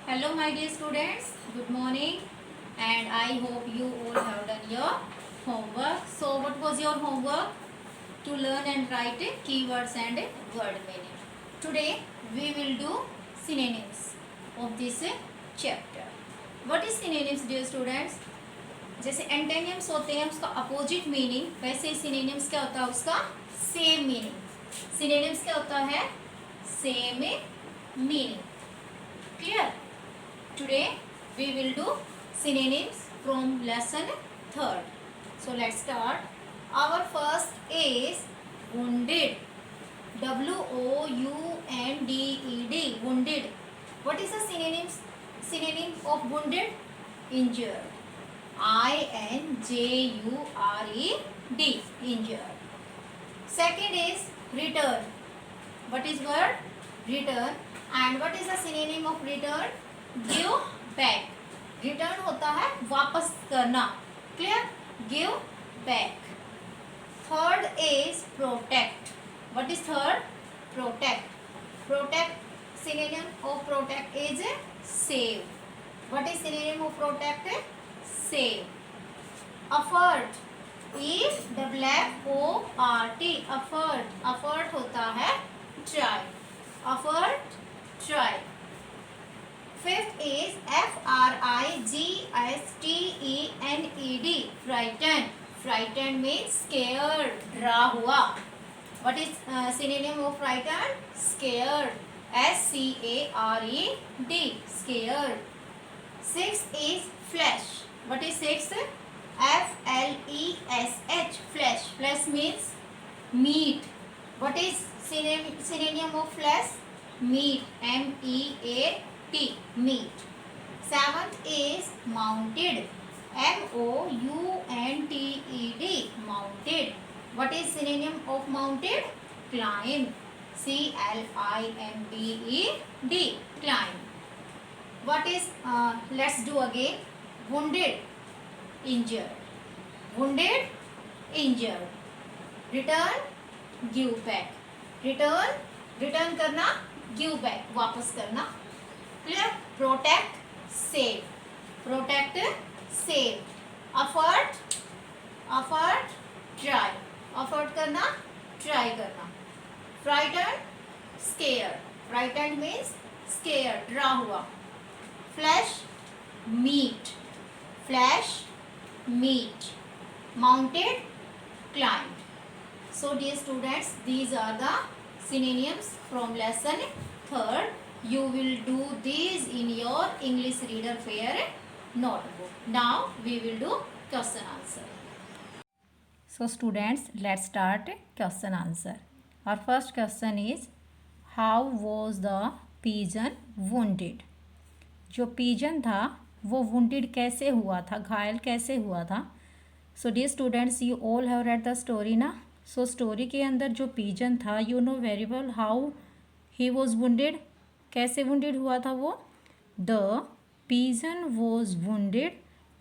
Hello my dear students, good morning and I hope you all have done your homework. So what was your homework? To learn and write keywords and word meaning. Today we will do synonyms of this chapter. What is synonyms dear students? जैसे एंटेनियम्स होते हैं उसका opposite meaning, वैसे synonyms क्या होता है उसका same meaning. Synonyms क्या होता है? Same meaning. Clear? Today we will do synonyms from lesson 3rd. So let's start. Our first is wounded. WOUNDED. Wounded. What is the synonym of wounded? Injured. INJURED. Injured. Second is return. What is word? Return. And what is the synonym of return? Give back. Return होता है वापस करना. Clear? Give back. Third is protect. What is third? Protect. Protect synonym of protect is save. What is synonym of protect? Save. Effort. EFFORT. Effort. Effort होता है try. Effort try. Fifth is FRIGHTENED. Frightened. Frightened means scared. डरा हुआ. What is synonym of frightened? Scared. SCARED. Scared. Sixth is flesh. What is sixth? FLESH. Flesh. Flesh means meat. What is synonym of flesh? Meat. MEAT. Meat. Seventh is mounted. MOUNTED. Mounted. What is synonym of mounted? Climb. CLIMBED. Climb. What is let's do again. Wounded. Injured. Wounded. Injured. Return. Give back. Return. Return करना. Give back. वापस करना. Clear? Protect. Save. Protect. Save. Effort. Effort try. Effort करना. Try करना. Frighten. Scare. Frighten means scare. डरा हुआ. Flesh. Meat. Flesh. Meat. Mounted. Climb. So dear students, these are the synonyms from lesson 3rd. You will do these in your English reader fair notebook. Now we will do question answer. So students, let's start question answer. Our first question is, how was the pigeon wounded? जो pigeon था वो wounded कैसे हुआ था, घायल कैसे हुआ था. So dear students, you all have read the story ना. So story के अंदर जो pigeon था, you know very well how he was wounded. कैसे wounded हुआ था वो? The pigeon was wounded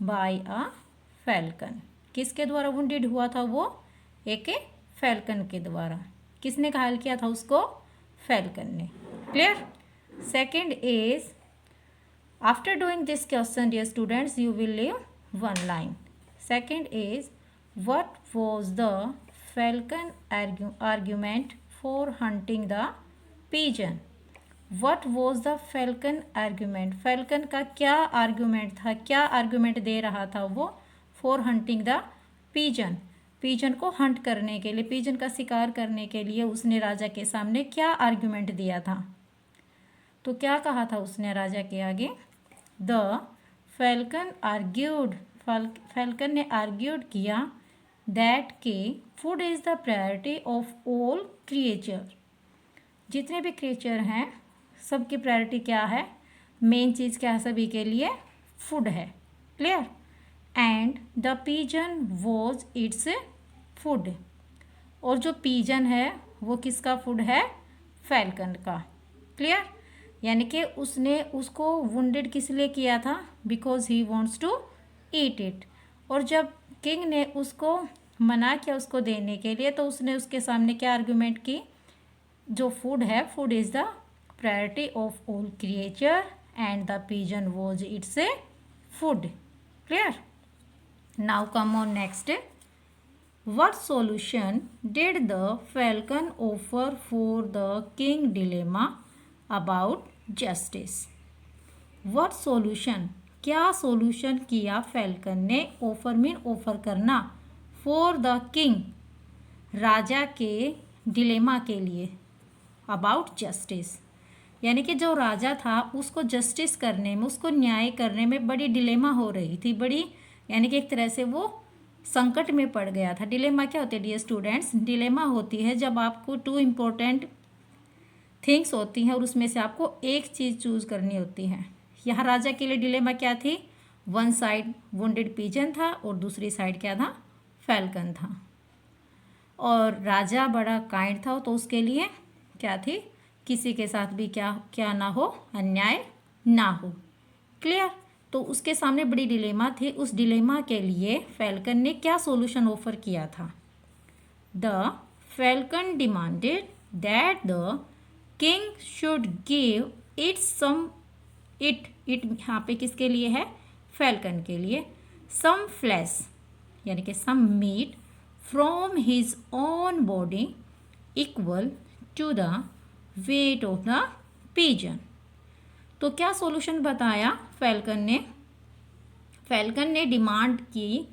by a falcon. किसके द्वारा wounded हुआ था वो? एक falcon के द्वारा. किसने घायल किया था उसको? falcon ने. Clear? Second is, after doing this question dear students, you will leave one line. Second is, what was the falcon argument for hunting the pigeon? What was the falcon argument? falcon का क्या argument था, क्या argument दे रहा था वो for hunting the pigeon? pigeon को hunt करने के लिए, pigeon का शिकार करने के लिए उसने राजा के सामने क्या argument दिया था? तो क्या कहा था उसने राजा के आगे? The falcon argued. falcon ने argued किया that के food is the priority of all creature. जितने भी creature हैं सबकी प्रायोरिटी क्या है? मेन चीज़ क्या है सभी के लिए? फूड है. Clear? And the pigeon was its food. और जो पीजन है वो किसका फूड है? फैल्कन का. क्लियर? यानी कि उसने उसको वुंडेड किस लिए किया था? Because he wants to eat it. और जब किंग ने उसको मना किया उसको देने के लिए, तो उसने उसके सामने क्या आर्गूमेंट की? जो फूड है, food is the priority of all creature and the pigeon was its food. Clear? Now come on next. What solution did the falcon offer for the king dilemma about justice? What solution, क्या solution किया falcon ने, offer mean offer करना, for the king, राजा के dilemma के लिए, about justice, यानी कि जो राजा था उसको जस्टिस करने में, उसको न्याय करने में बड़ी डिलेमा हो रही थी, बड़ी यानी कि एक तरह से वो संकट में पड़ गया था। डिलेमा क्या होती है डियर स्टूडेंट्स? डिलेमा होती है जब आपको टू इम्पोर्टेंट थिंग्स होती हैं और उसमें से आपको एक चीज़ चूज़ करनी होती है। यहाँ राजा के लिए डिलेमा क्या थी? वन साइड वुंडेड पिजन था और दूसरी साइड क्या था? फैल्कन था। और राजा बड़ा काइंड था तो उसके लिए क्या थी? किसी के साथ भी क्या ना हो, अन्याय ना हो। क्लियर? तो उसके सामने बड़ी डिलेमा थी। उस डिलेमा के लिए फैल्कन ने क्या सॉल्यूशन ऑफर किया था? The falcon demanded that the king should give it यहाँ पे किसके लिए है? फैल्कन के लिए। सम फ्लैश यानी कि some meat from his own body equal to the weight of the pigeon. तो क्या सॉल्यूशन बताया फैल्कन ने? फैल्कन ने डिमांड की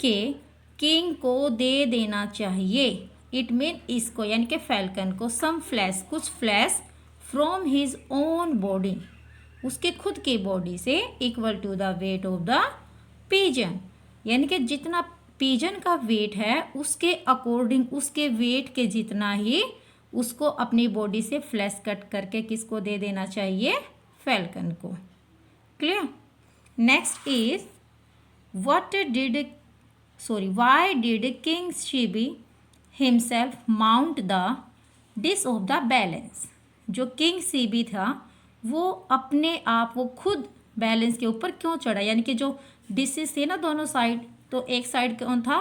कि किंग को दे देना चाहिए, इट मीन इसको यानी कि फैल्कन को, सम फ्लैश कुछ flesh from his own body उसके खुद की बॉडी से, equal to the weight of the pigeon यानी कि जितना पिजन का वेट है उसके अकॉर्डिंग, उसके वेट के जितना ही उसको अपनी बॉडी से फ्लैश कट करके किसको दे देना चाहिए? फैल्कन को। Clear? Next is why did king Shibi himself mount the dish of the balance? जो किंग सीबी था वो अपने आप, वो खुद बैलेंस के ऊपर क्यों चढ़ा? यानी कि जो डिशेस थे ना दोनों साइड, तो एक साइड कौन था?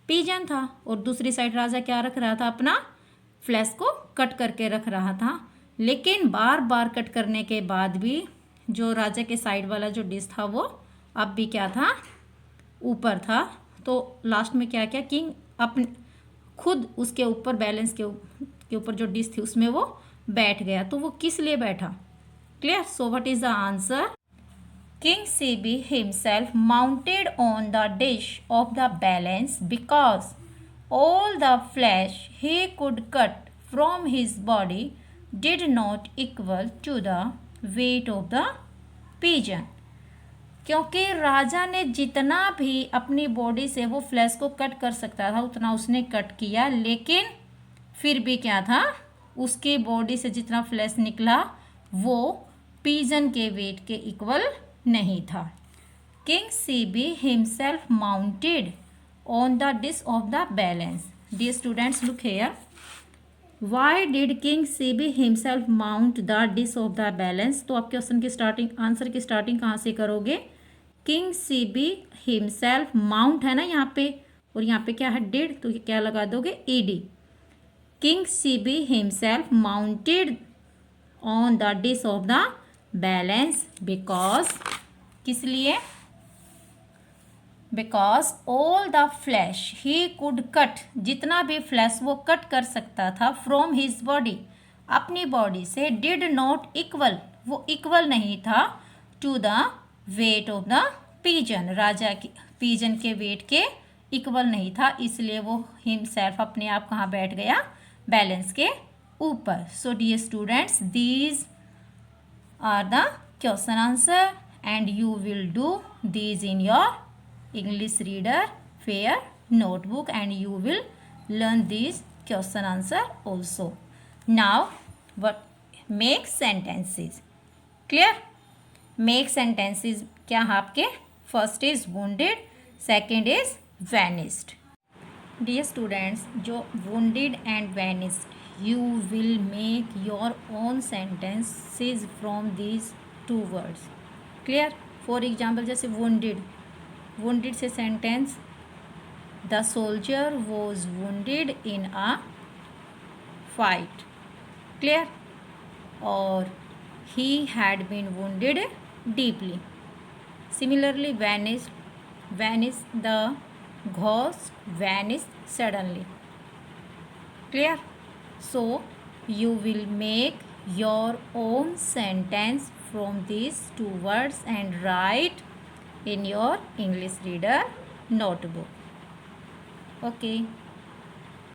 पिजन था और दूसरी साइड राजा क्या रख रहा था? अपना फ्लैश को कट करके रख रहा था। लेकिन बार बार कट करने के बाद भी जो राजा के साइड वाला जो डिश था वो अब भी क्या था? ऊपर था। तो लास्ट में क्या किया? किंग अपने खुद उसके ऊपर, बैलेंस के ऊपर जो डिश थी उसमें वो बैठ गया। तो वो किस लिए बैठा? Clear? So what is the answer? King Sibi himself mounted on the dish of the balance because all the flesh he could cut from his body did not equal to the weight of the pigeon. क्योंकि राजा ने जितना भी अपनी body से वो flash को cut कर सकता था उतना उसने कट किया, लेकिन फिर भी क्या था? उसकी बॉडी से जितना फ्लैश निकला वो पिजन के वेट के इक्वल नहीं था। King CB himself mounted on the dish of the balance. Dear students look here, why did king CB himself mount the dish of the balance? तो आप क्वेश्चन की स्टार्टिंग, आंसर की starting कहाँ से करोगे? किंग सीबी हिमसेल्फ, माउंट है ना यहाँ पे, और यहाँ पे क्या है? डिड, तो क्या लगा दोगे? ईडी। King CB himself mounted on the dish of the balance because, किस लिए? Because all the flesh he could cut, जितना भी फ्लैश वो कट कर सकता था, फ्रॉम हिज बॉडी, अपनी बॉडी से, डिड नॉट इक्वल, वो इक्वल नहीं था, to the weight of the pigeon, राजा की पिजन के वेट के इक्वल नहीं था, इसलिए वो हिमसेल्फ अपने आप कहाँ बैठ गया? बैलेंस के ऊपर। So dear students, these are the question answer and you will do these in your English reader fair notebook and you will learn these question answer also. Now what? Make sentences. Clear? Make sentences क्या आपके? First is wounded, second is vanished. Dear students, जो wounded and vanished, you will make your own sentences from these two words. Clear? For example, जैसे wounded से sentence, the soldier was wounded in a fight. Clear? और he had been wounded deeply. Similarly, vanished, the ghost vanished suddenly. Clear? So you will make your own sentence from these two words and write in your English reader notebook. Okay.